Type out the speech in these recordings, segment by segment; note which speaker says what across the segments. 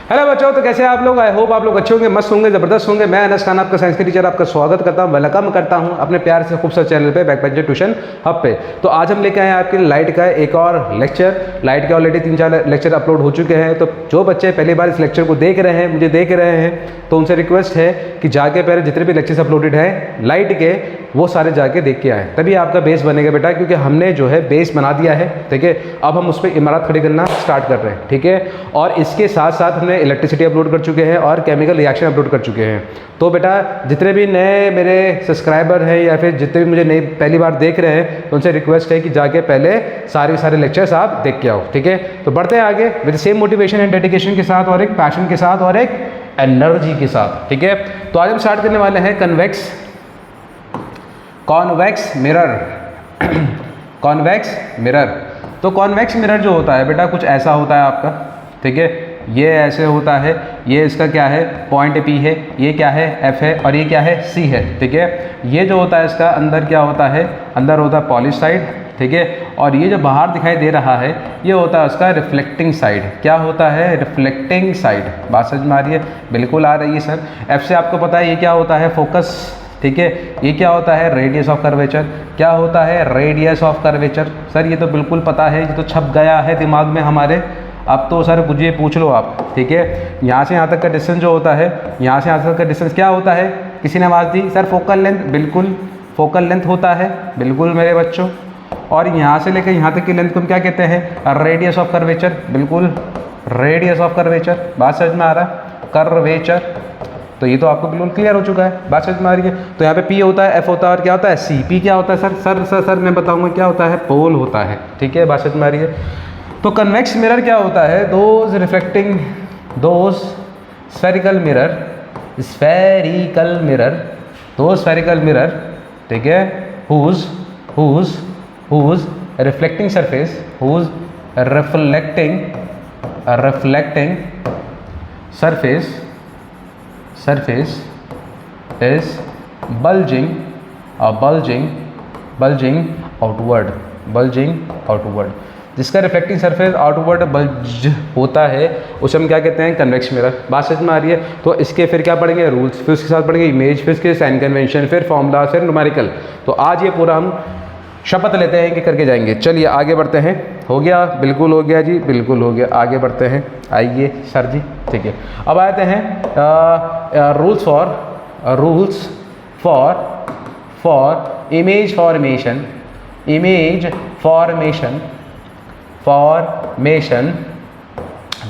Speaker 1: Hello बच्चों, तो कैसे हैं आप लोग? आई होप आप लोग अच्छे होंगे, मस्त होंगे, ज़बरदस्त होंगे। मैं अनस खान, आपका साइंस के टीचर, आपका स्वागत करता हूं, वेलकम करता हूं अपने प्यार से खूबसूरत चैनल पे, बैकबेंचर ट्यूशन हब पे। तो आज हम लेके आए हैं आपके लिए लाइट का एक और लेक्चर। लाइट के ऑलरेडी 3-4 लेक्चर अपलोड हो चुके हैं। तो जो बच्चे पहली बार इस लेक्चर को देख रहे हैं, मुझे देख रहे हैं, तो उनसे रिक्वेस्ट है कि जाके पहले जितने भी लेक्चर्स अपलोडेड हैं लाइट के, वो सारे जाके देख के आए, तभी आपका बेस बनेगा बेटा। क्योंकि हमने जो है बेस बना दिया है, ठीक है। अब हम उस पर इमारत खड़ी करना स्टार्ट कर रहे हैं, ठीक है। और इसके साथ साथ हमने इलेक्ट्रिसिटी अपलोड कर चुके हैं और केमिकल रिएक्शन अपलोड कर चुके हैं। तो बेटा जितने भी नए मेरे सब्सक्राइबर हैं या फिर जितने भी मुझे नए पहली बार देख रहे हैं, तो उनसे रिक्वेस्ट है कि जाके पहले सारे लेक्चर्स आप देख के आओ, ठीक है। तो बढ़ते हैं आगे with same motivation and dedication के साथ, और एक पैशन के साथ, और एक एनर्जी के साथ, ठीक है। तो आज हम स्टार्ट करने वाले हैं कॉन्वेक्स मिरर। कॉन्वेक्स मिरर, तो कॉन्वेक्स मिरर जो होता है बेटा कुछ ऐसा होता है आपका, ठीक है। ये ऐसे होता है, ये इसका क्या है, पॉइंट P है, ये क्या है, F है, और ये क्या है, C है, ठीक है। ये जो होता है इसका अंदर क्या होता है, अंदर होता है पॉलिश साइड, ठीक है। और ये जो बाहर दिखाई दे रहा है, ये होता है उसका रिफ्लेक्टिंग साइड। क्या होता है, रिफ्लेक्टिंग साइड। बात समझ में आ रही है? बिल्कुल आ रही है सर। F से आपको पता है ये क्या होता है, फोकस, ठीक है। ये क्या होता है, रेडियस ऑफ कर्वेचर। क्या होता है, रेडियस ऑफ कर्वेचर। सर ये तो बिल्कुल पता है, ये तो छप गया है दिमाग में हमारे। अब तो सर कुछ ये पूछ लो आप, ठीक है। यहाँ से यहाँ तक का डिस्टेंस जो होता है, यहाँ से यहाँ तक का डिस्टेंस क्या होता है, किसी ने आवाज़ दी सर, फोकल लेंथ। बिल्कुल फोकल लेंथ होता है, बिल्कुल मेरे बच्चों। और यहाँ से लेकर यहाँ तक की लेंथ को हम क्या कहते हैं, रेडियस ऑफ कर्वेचर। बिल्कुल रेडियस ऑफ कर्वेचर। बात समझ में आ रहा है, कर्वेचर। तो ये तो आपको बिल्कुल क्लियर हो चुका है, बात समझ में आ रही है। तो यहाँ पे P होता है, F होता है, और क्या होता है, C। P क्या होता है सर, सर मैं बताऊंगा क्या होता है, पोल होता है, ठीक है। बात समझ में आ रही है। तो कन्वेक्स मिरर क्या होता है, those reflecting, those spherical mirror, spherical mirror, those spherical mirror, ठीक है, whose reflecting surface, whose reflecting surface is bulging outward, जिसका रिफ्लेक्टिंग सरफेस आउटवर्ड बल्ज होता है उसे हम क्या कहते हैं, कन्वेक्स मिरर। बात समझ में आ रही है। तो इसके फिर क्या पढ़ेंगे, रूल्स, फिर उसके साथ पढ़ेंगे इमेज, फिर इसके साइन कन्वेंशन, फिर फॉर्मूला, फिर न्यूमेरिकल। तो आज ये पूरा हम शपथ लेते हैं कि करके जाएंगे। चलिए आगे बढ़ते हैं। हो गया, बिल्कुल हो गया जी, बिल्कुल हो गया। आगे बढ़ते हैं, आइए सर जी, ठीक है। अब आते हैं rules for image formation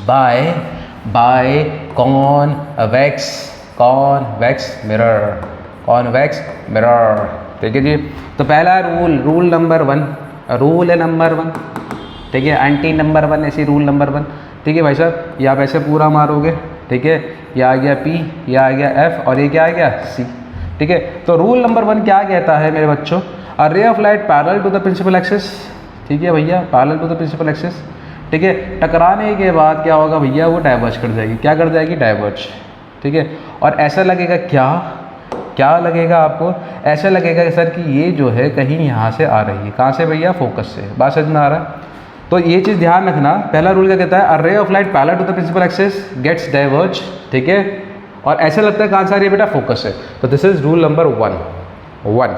Speaker 1: by convex mirror, ठीक है जी। तो पहला रूल नंबर 1, ठीक है। एंटी नंबर 1 ऐसी रूल नंबर 1, ठीक है भाई साहब। ये आप ऐसे पूरा मारोगे, ठीक है। ये आ गया P, ये आ गया F, और ये क्या आ गया, C, ठीक है। तो रूल नंबर 1 क्या कहता है मेरे बच्चों, a ray of light parallel to the principal axis, ठीक है भैया, parallel to the principal axis, ठीक है। टकराने के बाद क्या होगा भैया, वो डाइवर्ज कर जाएगी। क्या कर जाएगी, डाइवर्ज, ठीक है। और ऐसा लगेगा, क्या लगेगा आपको, ऐसा लगेगा सर कि ये जो है कहीं यहाँ से आ रही है। कहाँ से भैया, फोकस से। बात समझ में आ रहा है। तो ये चीज़ ध्यान रखना। पहला रूल क्या कहता है, a ray of light parallel to the principal axis gets diverge, ठीक है। और ऐसा लगता है कहाँ से आ रही है बेटा, फोकस से। तो दिस इज रूल नंबर 1,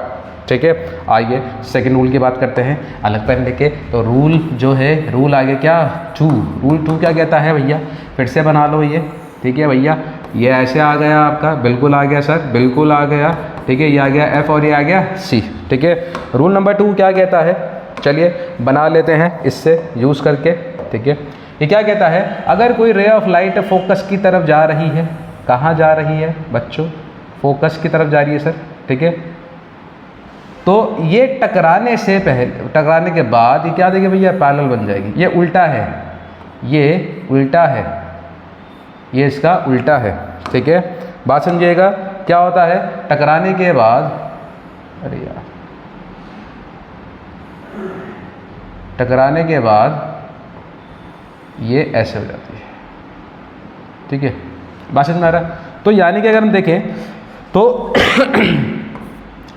Speaker 1: ठीक है। आइए सेकेंड रूल की बात करते हैं, अलग पेन लेके। तो रूल जो है, रूल आगे क्या, 2, रूल 2 क्या कहता है भैया, फिर से बना लो ये, ठीक है भैया। ये ऐसे आ गया आपका, बिल्कुल आ गया सर, बिल्कुल आ गया, ठीक है। ये आ गया F और ये आ गया C, ठीक है। रूल नंबर 2 क्या कहता है, चलिए बना लेते हैं इससे यूज़ करके, ठीक है। ये क्या कहता है, अगर कोई रे ऑफ लाइट फोकस की तरफ जा रही है, कहाँ जा रही है बच्चों, फोकस की तरफ जा रही है सर, ठीक है। तो ये टकराने से पहले, टकराने के बाद ये क्या देगी भैया, पैरेलल बन जाएगी। ये उल्टा है, ये उल्टा है, ये इसका उल्टा है, ठीक है। बात समझिएगा। क्या होता है, टकराने के बाद, अरे यार, टकराने के बाद ये ऐसे हो जाती है, ठीक है। बात समझ में आ रहा है। तो यानी कि अगर हम देखें तो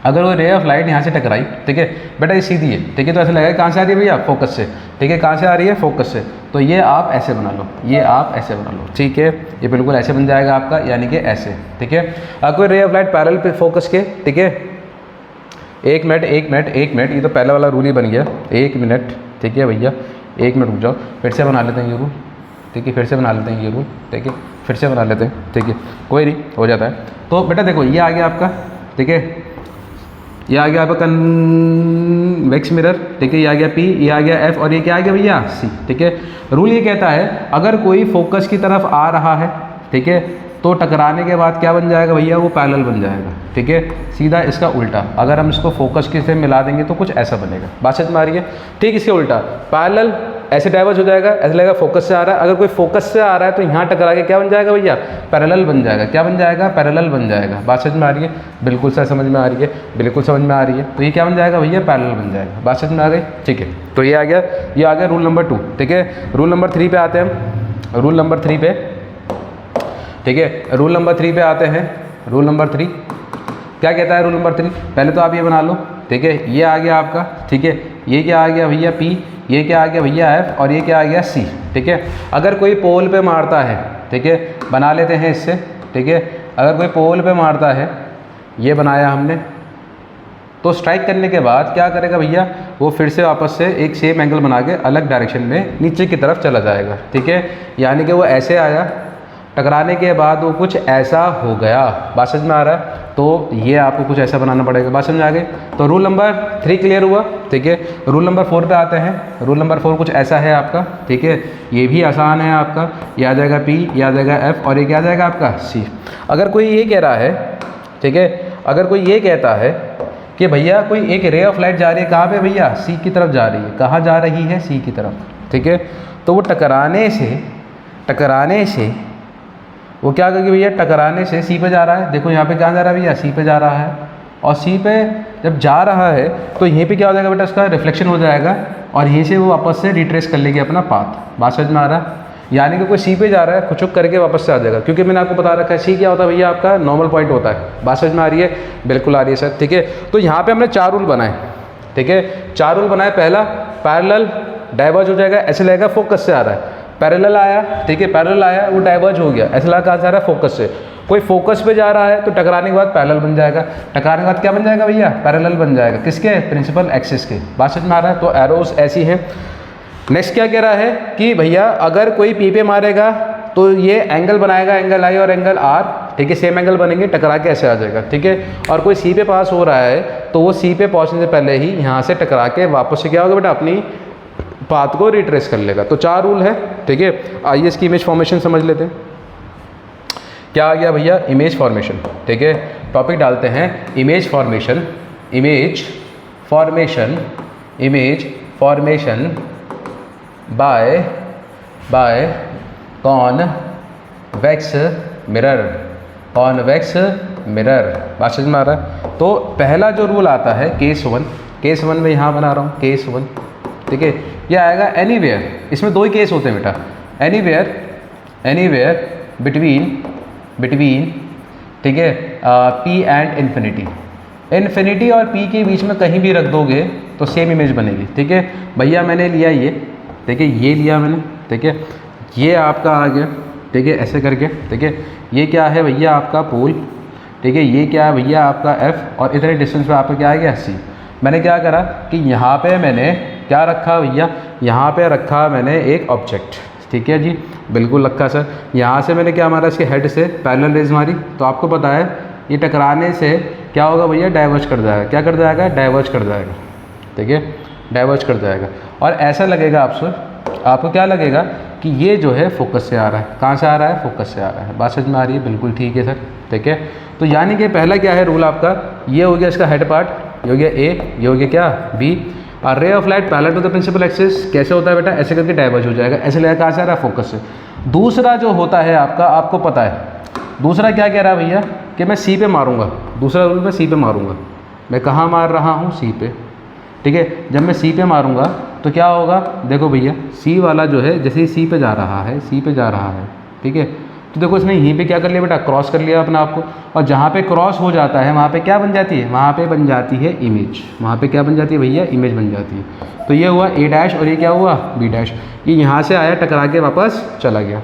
Speaker 1: अगर वो रे ऑफ लाइट यहाँ से टकराई, ठीक है बेटा ये सीधी है, ठीक है, तो ऐसा लगेगा कहाँ से आ रही है भैया, फोकस से, ठीक है, कहाँ से आ रही है, फोकस से, तो ये आप ऐसे बना लो, ये आप ऐसे बना लो, ठीक है, ये बिल्कुल ऐसे बन जाएगा आपका, यानी कि ऐसे, ठीक है। अगर कोई रे ऑफ लाइट पैरेलल पे फोकस के, ठीक है, एक मिनट, ये तो पहला वाला रूल ही बन गया, 1 मिनट, ठीक है भैया, 1 मिनट रुक जाओ, फिर से बना लेते हैं ये रूल, ठीक है, फिर से बना लेते हैं ये रूल, ठीक है, फिर से बना लेते हैं, ठीक है, कोई नहीं, हो जाता है। तो बेटा देखो ये आ गया आपका, ठीक है, ये आ गया आपका कन्वेक्स मिरर, ठीक है, ये आ गया P, ये आ गया F, और ये क्या आ गया भैया C, ठीक है। रूल ये कहता है अगर कोई फोकस की तरफ आ रहा है, ठीक है, तो टकराने के बाद क्या बन जाएगा भैया, वो पैरेलल बन जाएगा, ठीक है, सीधा इसका उल्टा, अगर हम इसको फोकस के से मिला देंगे तो कुछ ऐसा बनेगा, बात समझ में आ रही है, ठीक, इसके उल्टा पैरेलल ऐसे डाइवर्ज हो जाएगा, ऐसा लगेगा फोकस से आ रहा है, अगर कोई फोकस से आ रहा है तो यहाँ टकरा के क्या बन जाएगा भैया, पैरेलल बन जाएगा, क्या बन जाएगा, पैरेलल बन जाएगा, बात समझ में आ रही है, बिल्कुल सही समझ में आ रही है, बिल्कुल समझ में आ रही है, तो ये क्या बन जाएगा भैया, पैरेलल बन जाएगा, बात समझ में आ गई, ठीक है। तो ये आ गया रूल नंबर 2, ठीक है। रूल नंबर 3 पे आते हैं हम, रूल नंबर 3 पे, ठीक है, रूल नंबर 3 पे आते हैं। रूल नंबर 3 क्या कहता है, रूल नंबर 3 पहले तो आप ये बना लो, ठीक है, ये आ गया आपका, ठीक है, ये क्या आ गया भैया P, ये क्या आ गया भैया F, और ये क्या आ गया C, ठीक है। अगर कोई पोल पे मारता है, ठीक है, बना लेते हैं इससे, ठीक है, अगर कोई पोल पे मारता है, ये बनाया हमने, तो स्ट्राइक करने के बाद क्या करेगा भैया, वो फिर से वापस से एक सेम एंगल बना के अलग डायरेक्शन में नीचे की तरफ चला जाएगा, ठीक है, यानी कि वो ऐसे आया, टकराने के बाद वो कुछ ऐसा हो गया, बात समझ में आ रहा है, तो ये आपको कुछ ऐसा बनाना पड़ेगा, बात समझ में आ गई। तो रूल नंबर 3 क्लियर हुआ, ठीक है। रूल नंबर 4 पे आते हैं। रूल नंबर 4 कुछ ऐसा है आपका, ठीक है, ये भी आसान है आपका, ये आ जाएगा P, ये आ जाएगा F, और ये क्या आ जाएगा आपका C। अगर कोई ये कह रहा है, ठीक है, अगर कोई ये कहता है कि भैया कोई एक रे ऑफ लाइट जा रही है, कहाँ पे भैया, C की तरफ जा रही है, कहाँ जा रही है, C की तरफ, ठीक है, तो वो टकराने से वो क्या करेगी भैया, टकराने से C पे जा रहा है, देखो यहाँ पे कहाँ जा रहा है भैया, C पे जा रहा है, और C पे जब जा रहा है तो यहीं पे क्या हो जाएगा बेटा, उसका रिफ्लेक्शन हो जाएगा, और यहीं से वो वापस से रिट्रेस कर लेगी अपना पाथ, बात समझ में आ रहा है, यानी कि कोई C पे जा रहा है, खुचुक करके वापस से आ जाएगा, क्योंकि मैंने आपको बता रखा है C क्या होता है भैया, आपका नॉर्मल पॉइंट होता है, बात समझ में आ रही है, बिल्कुल आ रही है सर, ठीक है। तो यहाँ पर हमने 4 रूल बनाए, ठीक है, 4 रूल बनाए। पहला, पैरेलल डाइवर्ज हो जाएगा, ऐसे लगेगा फोकस से आ रहा है, पैरेलल आया, ठीक है, पैरेलल आया, वो डाइवर्ज हो गया, ऐसा लगा कहाँ से आ रहा है, फोकस से। कोई फोकस पे जा रहा है तो टकराने के बाद पैरेलल बन जाएगा, टकराने के बाद क्या बन जाएगा भैया, पैरेलल बन जाएगा, किसके, प्रिंसिपल एक्सिस के, बात समझ में आ रहा है। तो एरोस ऐसी हैं। नेक्स्ट क्या कह रहा है कि भैया अगर कोई P पे मारेगा तो ये एंगल बनाएगा, एंगल I और एंगल R, ठीक है, सेम एंगल बनेंगे, टकरा के ऐसे आ जाएगा, ठीक है। और कोई C पे पास हो रहा है तो वो C पे पहुँचने से पहले ही यहाँ से टकरा के वापस से क्या होगा बेटा, अपनी पाथ को रिट्रेस कर लेगा। तो 4 रूल है, ठीक है। आइए इसकी इमेज फॉर्मेशन समझ लेते हैं। क्या आ गया भैया, इमेज फॉर्मेशन, ठीक है। टॉपिक डालते हैं image formation, image formation, image formation by convex mirror, convex mirror, बात समझ में आ रहा है। तो पहला जो रूल आता है केस 1, केस 1 में यहाँ बना रहा हूँ, केस 1, ठीक है, ये आएगा एनीवेयर, इसमें 2 ही केस होते हैं बेटा, एनीवेयर बिटवीन, ठीक है, P एंड इन्फिनिटी और P के बीच में कहीं भी रख दोगे तो सेम इमेज बनेगी, ठीक है। भैया मैंने लिया ये, ठीक है, ये लिया मैंने, ठीक है, ये आपका आ गया, ठीक है, ऐसे करके, ठीक है, ये क्या है भैया आपका पोल, ठीक है, ये क्या है भैया आपका F, और इतने डिस्टेंस पे आपका क्या आ गया C। मैंने क्या करा कि यहाँ पे मैंने क्या रखा भैया, यहाँ पे रखा मैंने एक ऑब्जेक्ट, ठीक है जी, बिल्कुल रखा सर। यहाँ से मैंने क्या मारा, इसके हेड से पैरेलल रेज मारी, तो आपको पता है ये टकराने से क्या होगा भैया, डाइवर्ज कर जाएगा, क्या कर जाएगा, डाइवर्ज कर जाएगा, ठीक है, डाइवर्ज कर जाएगा। और ऐसा लगेगा आपको क्या लगेगा कि ये जो है फोकस से आ रहा है, कहाँ से आ रहा है, फोकस से आ रहा है, बात समझ में आ रही है, बिल्कुल ठीक है सर, ठीक है। तो यानी कि पहला क्या है रूल आपका, ये हो गया इसका हेड पार्ट, ये हो गया A, ये हो गया क्या B। और ray of light parallel to the principal axis कैसे होता है बेटा, ऐसे करके डाइवर्ज हो जाएगा, ऐसे लगेगा कहाँ से आ रहा है, फोकस से। दूसरा जो होता है आपका, आपको पता है दूसरा क्या कह रहा है भैया कि मैं C पे मारूंगा, दूसरा रूल में C पे मारूंगा, मैं कहाँ मार रहा हूँ, C पे, ठीक है। जब मैं C पे मारूंगा तो क्या होगा, देखो भैया C वाला जो है जैसे ही C पे जा रहा है, C पे जा रहा है, ठीक है, तो देखो इसने यहीं पे क्या कर लिया बेटा, क्रॉस कर लिया अपने आप को, और जहाँ पे क्रॉस हो जाता है वहाँ पे क्या बन जाती है, वहाँ पे बन जाती है इमेज, वहाँ पे क्या बन जाती है भैया, इमेज बन जाती है। तो ये हुआ ए डैश और ये क्या हुआ बी डैश, ये यहाँ से आया टकरा के वापस चला गया।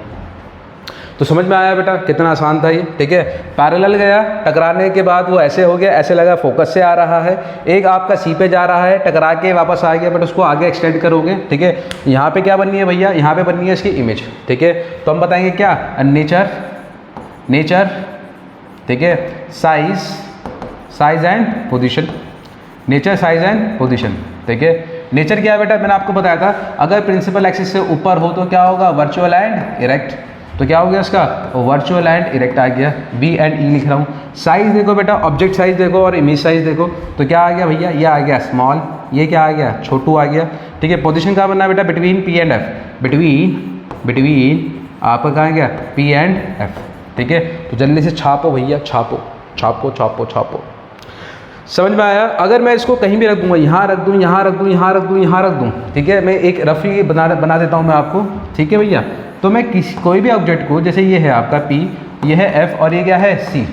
Speaker 1: तो समझ में आया बेटा कितना आसान था ये, ठीक है। पैरेलल गया, टकराने के बाद वो ऐसे हो गया, ऐसे लगा फोकस से आ रहा है, एक आपका सी पे जा रहा है, टकरा के वापस आ गया, बट उसको आगे एक्सटेंड करोगे, ठीक है। यहाँ पे क्या बननी है भैया, यहाँ पे बननी है इसकी इमेज, ठीक है। तो हम बताएंगे क्या, नेचर, ठीक है, size and position, nature size and position, ठीक है। नेचर क्या है बेटा, मैंने आपको बताया था, अगर प्रिंसिपल एक्सिस से ऊपर हो तो क्या होगा, वर्चुअल एंड इरेक्ट, तो क्या हो गया इसका, वर्चुअल एंड इरेक्ट आ गया, बी एंड ई लिख रहा हूँ। साइज देखो बेटा, ऑब्जेक्ट साइज देखो और इमेज साइज देखो, तो क्या आ गया भैया, ये आ गया स्मॉल, ये क्या आ गया, छोटू आ गया, ठीक है। पोजीशन कहाँ बनना है बेटा, between P and F, between आपका कहाँ गया, पी एंड एफ, ठीक है। तो जल्दी से छापो भैया, छापो छापो छापो छापो। समझ में आया। अगर मैं इसको कहीं भी रख दूंगा, यहाँ रख दूँ, यहाँ रख दूँ, यहाँ रख दूँ, यहाँ रख दूँ, ठीक है, मैं एक रफली बना देता हूँ मैं आपको, ठीक है भैया। तो मैं कोई भी ऑब्जेक्ट को, जैसे ये है आपका P, ये है F और ये क्या है C,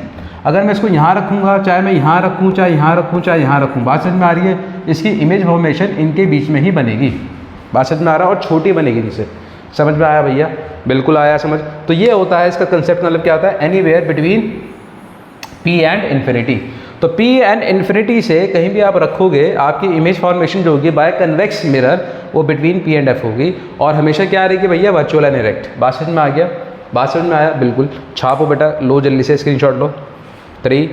Speaker 1: अगर मैं इसको यहाँ रखूँगा, चाहे मैं यहाँ रखूँ, चाहे यहाँ रखूँ, चाहे यहाँ रखूँ, बात समझ में आ रही है, इसकी इमेज फॉर्मेशन इनके बीच में ही बनेगी, बात समझ में आ रहा है, और छोटी बनेगी जिससे, समझ में आया भैया, बिल्कुल आया समझ। तो ये होता है इसका कंसेप्ट, मतलब क्या होता है, anywhere between P and infinity. तो P एंड इन्फिनिटी से कहीं भी आप रखोगे, आपकी इमेज फॉर्मेशन जो होगी बाय कन्वेक्स मिरर, वो बिटवीन P एंड F होगी, और हमेशा क्या रहेगी भैया, वर्चुअल एंड इरेक्ट। बात समझ में आ गया, बात समझ में आया, बिल्कुल। छापो बेटा, लो जल्दी से स्क्रीनशॉट लो, 3,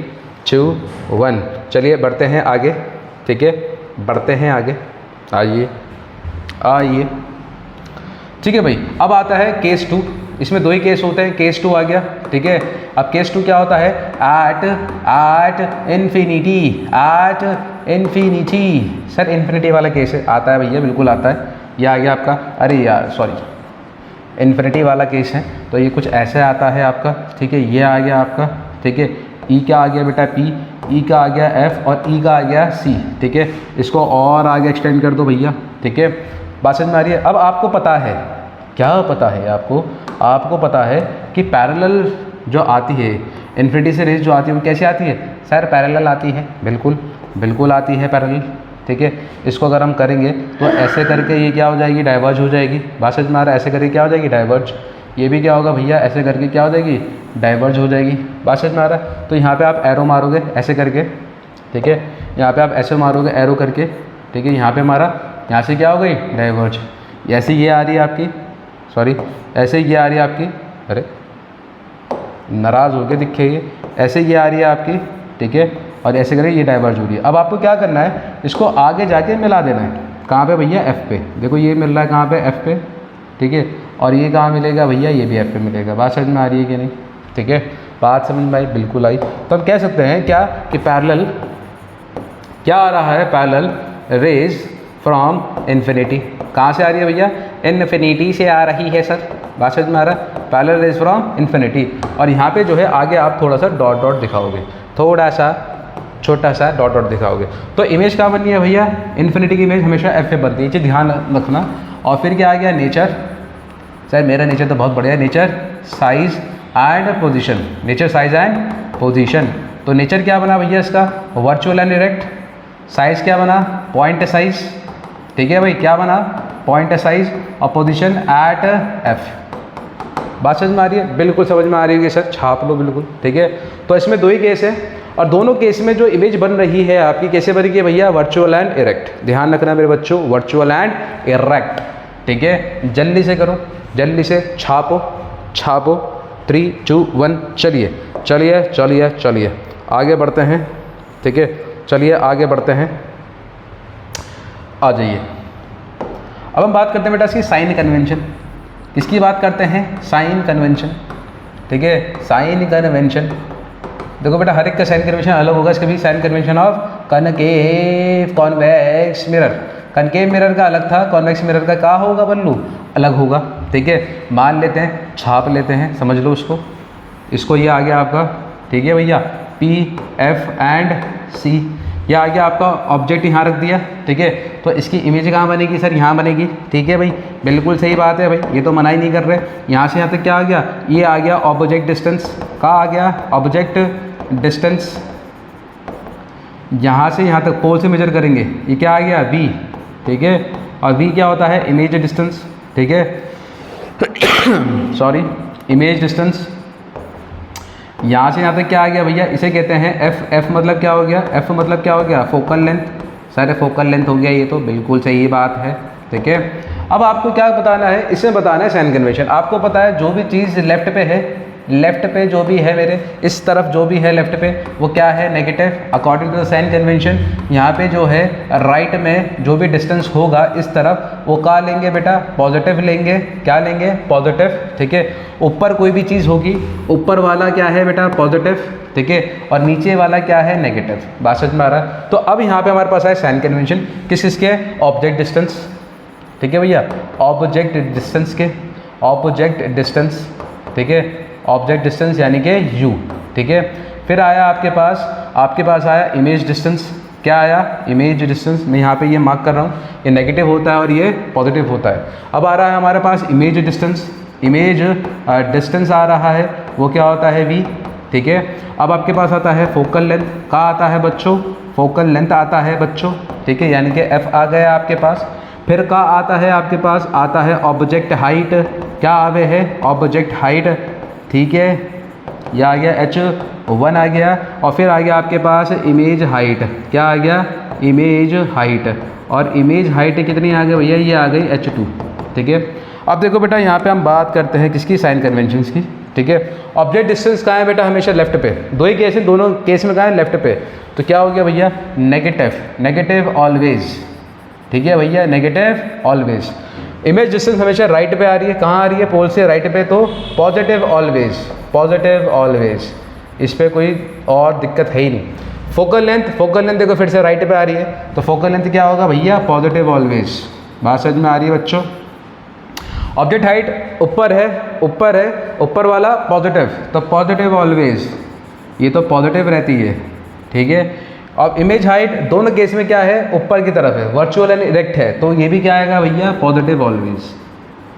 Speaker 1: 2, 1। चलिए बढ़ते हैं आगे, ठीक है, बढ़ते हैं आगे, आइए, ठीक है भाई। अब आता है केस 2, इसमें 2 ही केस होते हैं, केस 2 आ गया, ठीक है। अब केस 2 क्या होता है, एट इन्फिनिटी, सर इन्फिनिटी वाला केस है, आता है भैया, बिल्कुल आता है, ये आ गया आपका, अरे यार सॉरी, इन्फिनिटी वाला केस है, तो ये कुछ ऐसे आता है आपका, ठीक है, ये आ गया आपका, ठीक है। ई क्या आ गया बेटा, P, ई का आ गया F और ई का आ गया C, ठीक है। इसको और आगे एक्सटेंड कर दो भैया, ठीक है, बात समझ में आ रही है। अब आपको पता है, क्या पता है आपको पता है कि पैरेलल जो आती है, इन्फिनिटी से रेस जो आती है, वो कैसे आती है, सर पैरेलल आती है, बिल्कुल आती है पैरेलल, ठीक है। इसको अगर हम करेंगे तो ऐसे करके ये क्या हो जाएगी, डाइवर्ज हो जाएगी, बात समझ में आ रहा है, ऐसे करके क्या हो जाएगी, डाइवर्ज। ये भी क्या होगा भैया, ऐसे करके क्या हो जाएगी, डाइवर्ज हो जाएगी, बात समझ में आ रहा है। तो यहाँ पे आप एरो मारोगे ऐसे करके, ठीक है, यहाँ पे आप ऐसे मारोगे एरो करके, ठीक है, यहाँ पे मारा, यहाँ से क्या हो गई, डाइवर्ज। ऐसे ये आ रही है आपकी, सॉरी, ऐसे ये आ रही है आपकी, अरे नाराज़ हो गए दिखे ये, ऐसे ये आ रही है आपकी, ठीक है, और ऐसे करके ये डाइवर्ज हो रही है। अब आपको क्या करना है, इसको आगे जाके मिला देना है, कहाँ पे भैया, F पे। देखो ये मिल रहा है कहाँ पे, F पे, ठीक है, और ये कहाँ मिलेगा भैया, ये भी F पे मिलेगा। बात समझ में आ रही है कि नहीं, ठीक है, बात समझ में आई, बिल्कुल आई। तो हम कह सकते हैं क्या कि पैरेलल क्या आ रहा है, पैरेलल रेज फ्रॉम इन्फिनिटी, कहाँ से आ रही है भैया, इन्फिनिटी से आ रही है सर, बात समझ में आ रहा है, पैरेलल रेज फ्रॉम इन्फिनिटी। और यहाँ पे जो है आगे आप थोड़ा सा डॉट डॉट दिखाओगे, थोड़ा सा छोटा सा डॉट डॉट दिखाओगे। तो इमेज कहाँ बननी है भैया, इन्फिनिटी की इमेज हमेशा F पे बनती है, ये ध्यान रखना। और फिर क्या आ गया, नेचर, सर मेरा नेचर तो बहुत बढ़िया है, nature size and position, nature size and position. तो नेचर क्या बना भैया इसका, वर्चुअल एंड इरेक्ट। साइज क्या बना, पॉइंट साइज, ठीक है भाई, क्या बना, पॉइंट साइज। और पोजीशन एट F। बात समझ में आ रही है, बिल्कुल समझ में आ रही है सर, छाप लो बिल्कुल, ठीक है। तो इसमें 2 ही केस है, और दोनों केस में जो इमेज बन रही है आपकी कैसे बनेगी है भैया, वर्चुअल एंड इरेक्ट। ध्यान रखना मेरे बच्चों, वर्चुअल एंड इरेक्ट, ठीक है। जल्दी से करो, जल्दी से छापो, 3, 2, 1, चलिए आगे बढ़ते हैं, ठीक है, चलिए आगे बढ़ते हैं, आ जाइए। अब हम बात करते हैं बेटा इसकी साइन कन्वेंशन। किसकी बात करते हैं, साइन कन्वेंशन, ठीक है, साइन कन्वेंशन। देखो बेटा हर एक का साइन कन्वेंशन अलग होगा, इसका भी sign convention of concave convex mirror. Concave mirror का अलग था, कॉन्वेक्स मिरर का क्या होगा बल्लू, अलग होगा, ठीक है। मान लेते हैं, छाप लेते हैं, समझ लो इसको ये आ गया आपका, ठीक है भैया, P, F एंड C। ये आ गया आपका ऑब्जेक्ट यहाँ रख दिया, ठीक है। तो इसकी इमेज कहाँ बनेगी सर? यहाँ बनेगी, ठीक है भाई, बिल्कुल सही बात है भाई, ये तो मना ही नहीं कर रहे। यहाँ से यहाँ तक क्या आ गया? ये आ गया ऑब्जेक्ट डिस्टेंस। कहाँ आ गया? Object distance. यहाँ से यहाँ तक पोल से मेजर करेंगे, ये क्या आ गया? v, ठीक है। और v क्या होता है? इमेज डिस्टेंस, ठीक है, सॉरी, इमेज डिस्टेंस। यहाँ से यहाँ तक क्या आ गया भैया? इसे कहते हैं f। f मतलब क्या हो गया? f मतलब क्या हो गया? Focal length. सारे फोकल लेंथ हो गया, ये तो बिल्कुल सही बात है, ठीक है। अब आपको क्या बताना है? इसमें बताना है साइन कन्वेंशन। आपको पता है जो भी चीज़ लेफ्ट पे है, लेफ्ट पे जो भी है मेरे इस तरफ जो भी है लेफ्ट पे, वो क्या है? Negative. According to the sign convention यहाँ पे जो है राइट में जो भी डिस्टेंस होगा इस तरफ, वो क्या लेंगे बेटा? पॉजिटिव लेंगे। क्या लेंगे? पॉजिटिव, ठीक है। ऊपर कोई भी चीज़ होगी, ऊपर वाला क्या है बेटा? पॉजिटिव, ठीक है, और नीचे वाला क्या है? नेगेटिव। बात समझ में आ रहा है? तो अब यहाँ पे हमारे पास है साइन कन्वेंशन किस किसके? ऑब्जेक्ट डिस्टेंस, ठीक है भैया, ऑब्जेक्ट डिस्टेंस के, ऑब्जेक्ट डिस्टेंस, ठीक है, ऑब्जेक्ट डिस्टेंस यानी कि u, ठीक है। फिर आया आपके पास आया इमेज डिस्टेंस। क्या आया? Image distance. मैं यहाँ पे ये मार्क कर रहा हूँ, ये नेगेटिव होता है और ये पॉजिटिव होता है। अब आ रहा है हमारे पास इमेज डिस्टेंस। इमेज डिस्टेंस आ रहा है, वो क्या होता है? v, ठीक है। अब आपके पास आता है फोकल लेंथ। कहाँ आता है बच्चों? फोकल लेंथ आता है बच्चों, ठीक है, यानी कि f आ गया आपके पास। फिर क्या आता है आपके पास? आता है ऑब्जेक्ट हाइट। क्या आवे है? ऑब्जेक्ट हाइट, ठीक है, यह आ गया h1 आ गया। और फिर आ गया आपके पास इमेज हाइट। क्या आ गया? Image height. और इमेज हाइट कितनी आ गई भैया? ये आ गई h2, ठीक है। अब देखो बेटा यहाँ पे हम बात करते हैं किसकी? साइन कन्वेंशंस की, ठीक है। ऑब्जेक्ट डिस्टेंस कहाँ है बेटा? हमेशा लेफ्ट पे। दो ही केस है, दोनों केस में कहाँ है? लेफ्ट पे। तो क्या हो गया भैया? नेगेटिव। नेगेटिव ऑलवेज, ठीक है भैया, नेगेटिव ऑलवेज। इमेज डिस्टेंस हमेशा राइट पे आ रही है। कहाँ आ रही है? पोल से राइट पे, तो पॉजिटिव ऑलवेज, पॉजिटिव ऑलवेज। इस पर कोई और दिक्कत है ही नहीं। फोकल लेंथ, फोकल लेंथ देखो फिर से राइट पे आ रही है, तो फोकल लेंथ क्या होगा भैया? Positive always. बात समझ में आ रही है बच्चों? ऑब्जेक्ट हाइट ऊपर है, ऊपर है, ऊपर वाला पॉजिटिव, तो पॉजिटिव ऑलवेज, ये तो पॉजिटिव रहती है, ठीक है। अब इमेज हाइट दोनों केस में क्या है? ऊपर की तरफ है, वर्चुअल एंड इरेक्ट है, तो ये भी क्या आएगा भैया? Positive always.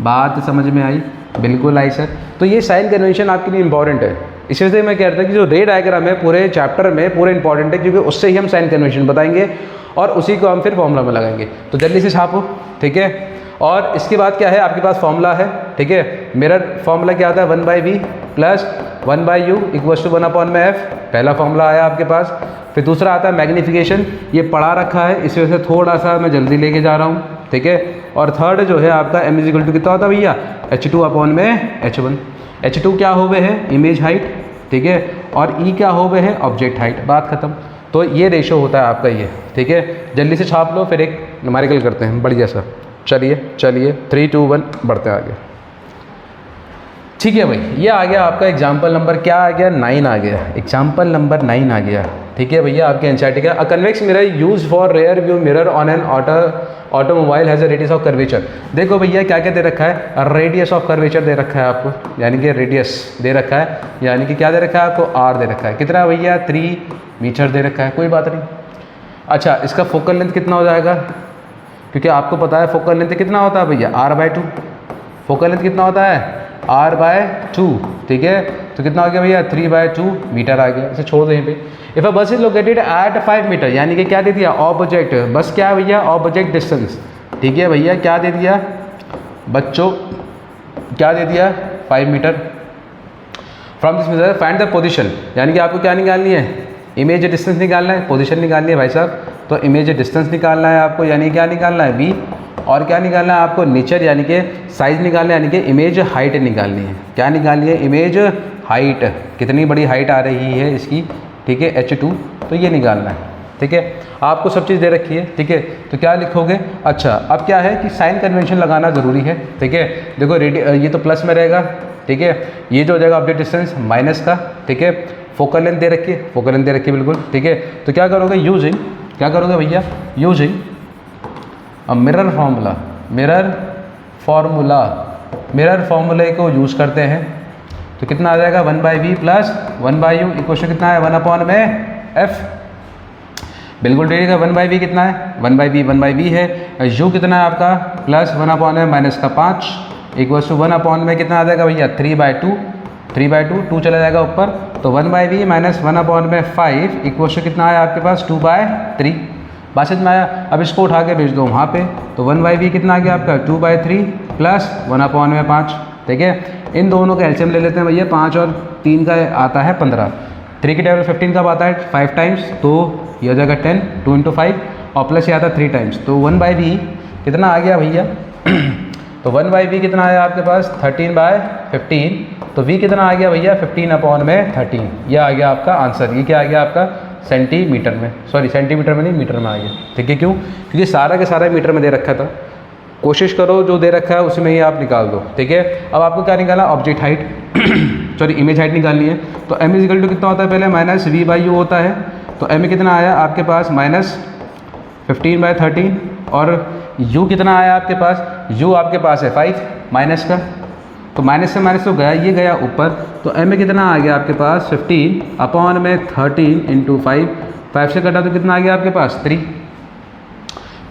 Speaker 1: बात समझ में आई? बिल्कुल आई सर। तो ये साइन कन्वेंशन आपके लिए इंपॉर्टेंट है। इसी वजह से मैं कह रहा था कि जो रे डायग्राम है पूरे चैप्टर में पूरे इंपॉर्टेंट है, क्योंकि उससे ही हम साइन कन्वेंशन बताएंगे और उसी को हम फिर फॉर्मूला में लगाएंगे। तो जल्दी से छापो, ठीक है। और इसके बाद क्या है? आपके पास फॉर्मूला है, ठीक है। मिरर फॉर्मूला क्या आता है? 1/v plus 1/u equals to 1/f। पहला फॉर्मूला आया आपके पास। फिर दूसरा आता है मैग्नीफिकेशन, ये पढ़ा रखा है, इस वजह से थोड़ा सा मैं जल्दी लेके जा रहा हूँ, ठीक है। और थर्ड जो है आपका m इक्वल टू कितना होता है भैया? h2/h1। h2 क्या हो गए है? इमेज हाइट, ठीक है, और e क्या हो गए है? Object height. बात खत्म। तो ये रेशो होता है आपका ये, ठीक है। जल्दी से छाप लो, फिर एक न्यूमेरिकल करते हैं बढ़िया सा। चलिए 3, 2, 1 बढ़ते आगे, ठीक है भाई। ये आ गया आपका एग्जाम्पल नंबर क्या आ गया? 9 आ गया। एग्जाम्पल नंबर 9 आ गया, ठीक है भैया। आपके एनसीईआरटी का अ convex mirror use for rear view mirror on an automobile has a radius of curvature. देखो भैया क्या क्या दे रखा है? रेडियस ऑफ कर्वेचर दे रखा है आपको, यानी कि रेडियस दे रखा है, यानी कि क्या दे रखा है आपको? r दे रखा है। कितना भैया? 3 मीटर दे रखा है, कोई बात नहीं। अच्छा, इसका फोकल लेंथ कितना हो जाएगा? क्योंकि आपको पता है फोकल लेंथ कितना होता है भैया? r/2। फोकल लेंथ कितना होता है? r/2, ठीक है। तो कितना हो गया भैया? 3/2 मीटर आ गया। इसे छोड़ दो यहीं पे। इफ अ बस इज लोकेटेड एट 5 मीटर, यानी कि क्या दे दिया? ऑब्जेक्ट, बस क्या है भैया? ऑब्जेक्ट डिस्टेंस, ठीक है भैया। क्या दे दिया बच्चों? क्या दे दिया? 5 मीटर। From this measure find the position, यानी कि आपको क्या निकालनी है? इमेज डिस्टेंस निकालना है, पोजीशन निकालनी है भाई साहब। तो इमेज डिस्टेंस निकालना है आपको, यानी क्या निकालना है? v। और क्या निकालना है आपको? नेचर, यानी कि साइज निकालना है, यानी कि इमेज हाइट निकालनी है। क्या निकालनी है? Image height. कितनी बड़ी हाइट आ रही है इसकी, ठीक है, h2, तो ये निकालना है, ठीक है। आपको सब चीज़ दे रखी है, ठीक है। तो क्या लिखोगे? अच्छा, अब क्या है कि साइन कन्वेंशन लगाना ज़रूरी है, ठीक है। देखो ये तो प्लस में रहेगा, ठीक है। ये जो हो जाएगा ऑब्जेक्ट डिस्टेंस माइनस का, ठीक है। फोकल लेंथ दे रखी है, फोकल लेंथ दे रखी है बिल्कुल, ठीक है। तो क्या करोगे? यूजिंग, क्या करोगे भैया? यूजिंग मिरर फार्मूला, मिरर फार्मूले को यूज़ करते हैं। तो कितना आ जाएगा? 1/v plus 1/u equal to कितना है? 1/f। बिल्कुल ठीक है। 1/v कितना है? 1/v है। u कितना है आपका? प्लस 1/में माइनस का 5 इक्वल्स टू 1/में कितना आ जाएगा भैया? 3/2 2 चला जाएगा ऊपर, तो 1/v माइनस 1/में 5 इक्वल्स टू कितना आया आपके पास? 2/3। बात समझ में आया? अब इसको उठा के भेज दो वहाँ पे, तो 1/v कितना आ गया आपका? 2/3 प्लस 1/में 5। ठीक है, इन दोनों का एलसीएम ले लेते हैं भैया। 5 और 3 का आता है 15, 3 की टेबल 15 कब आता है? 5 टाइम्स, तो ये हो जाएगा 10, 2 × 5 और प्लस ये आता है 3 टाइम्स, तो 1/v कितना आ गया भैया? तो 1/v कितना आया आपके पास? 13/15। तो v कितना आ गया भैया? 15/13। ये आ गया आपका आंसर। ये क्या आ गया आपका? सेंटीमीटर में, सॉरी सेंटीमीटर में नहीं, मीटर में आ गया। ठीक है, क्यों? क्योंकि सारा के सारा मीटर में दे रखा था। कोशिश करो जो दे रखा है उसमें ही आप निकाल दो। ठीक है, अब आपको क्या निकालना? Object height sorry image height निकालनी है। तो m इजिकल टू कितना होता है? पहले माइनस v/u होता है। तो m कितना आया आपके पास? माइनस 15/13 और u कितना आया आपके पास? u आपके पास है 5 माइनस का, तो माइनस से माइनस तो गया, ये गया ऊपर, तो m में कितना आ गया आपके पास? 15/13 × 5, 5 से कटा तो कितना आ गया आपके पास? 3।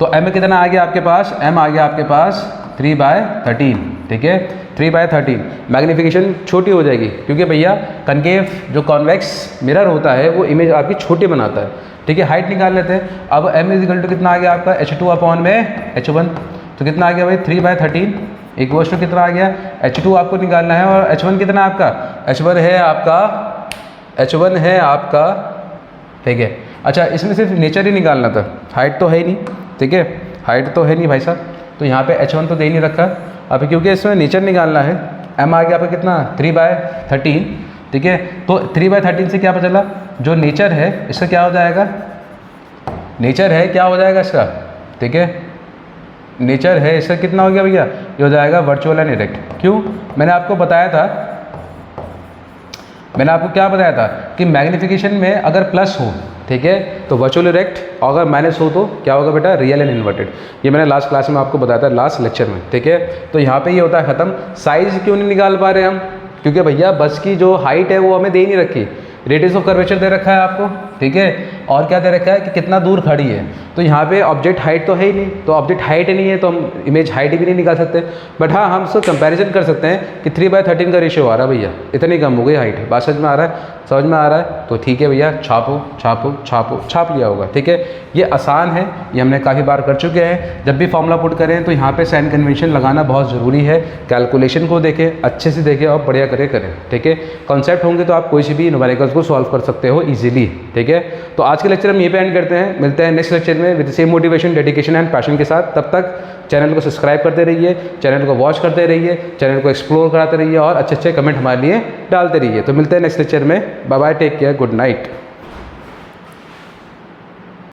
Speaker 1: तो m में कितना आ गया आपके पास? m आ गया आपके पास 3/13। ठीक है, 3/13। मैग्नीफिकेशन छोटी हो जाएगी क्योंकि भैया कनकेव जो कॉन्वेक्स मिरर होता है वो इमेज आपकी छोटी बनाता है। ठीक है, हाइट निकाल लेते हैं। अब m इजिकल टू कितना आ गया आपका? h2/में h1, तो कितना आ गया भाई? 3/13 इक्वल्स टू कितना आ गया? h2 आपको निकालना है और h1 कितना है आपका? h1 है आपका ठीक है। अच्छा, इसमें सिर्फ नेचर ही निकालना था, हाइट तो है ही नहीं। ठीक है, हाइट तो है नहीं भाई साहब, तो यहाँ पे h1 तो दे ही नहीं रखा। अब क्योंकि इसमें नेचर निकालना है, m आ गया आपका कितना? 3/13। ठीक है, तो 3/13 से क्या पता चला? जो नेचर है इसका क्या हो जाएगा? नेचर है क्या हो जाएगा इसका? ठीक है, नेचर है इसका कितना हो गया भैया? ये हो जाएगा वर्चुअल एंड इरेक्ट। क्यों? मैंने आपको बताया था, मैंने आपको क्या बताया था कि मैग्नीफिकेशन में अगर प्लस हो, ठीक है, तो वर्चुअल इरेक्ट, और अगर माइनस हो तो क्या होगा बेटा? Real and inverted. ये मैंने लास्ट क्लास में आपको बताया था, लास्ट लेक्चर में। ठीक है, तो यहाँ पे ये होता है ख़त्म। साइज़ क्यों नहीं निकाल पा रहे हम? क्योंकि भैया बस की जो हाइट है वो हमें दे ही नहीं रखी, रेडियस ऑफ कर्वेचर दे रखा है आपको। ठीक है, और क्या दे रखा है कि कितना दूर खड़ी है। तो यहाँ पे ऑब्जेक्ट हाइट तो है ही नहीं, तो ऑब्जेक्ट हाइट ही नहीं है तो हम इमेज हाइट भी नहीं निकाल सकते। बट हाँ, हम सब कंपैरिजन कर सकते हैं कि 3/13 का रेशियो आ रहा है भैया, इतनी कम हो गई हाइट। बात समझ में आ रहा है? समझ में आ रहा है? तो ठीक है भैया, छाप लिया होगा। ठीक है, ये आसान है, ये हमने काफ़ी बार कर चुके हैं। जब भी फॉर्मूला पुट करें तो यहाँ पे साइन कन्वेंशन लगाना बहुत ज़रूरी है। कैलकुलेशन को देखें, अच्छे से देखें और बढ़िया करें। ठीक है, कॉन्सेप्ट होंगे तो आप कोई सी भी न्यूमेरिकल्स को सॉल्व कर सकते हो ईजिली। ठीक है, तो आज के लेक्चर हम यहीं पे एंड करते हैं। मिलते हैं नेक्स्ट लेक्चर में with same motivation, dedication and passion के साथ। तब तक चैनल को सब्सक्राइब करते रहिए, चैनल को वॉच करते रहिए, चैनल को एक्सप्लोर कराते रहिए और अच्छे अच्छे कमेंट हमारे लिए डालते रहिए। तो मिलते हैं नेक्स्ट लेक्चर में। Bye bye, take care, good night.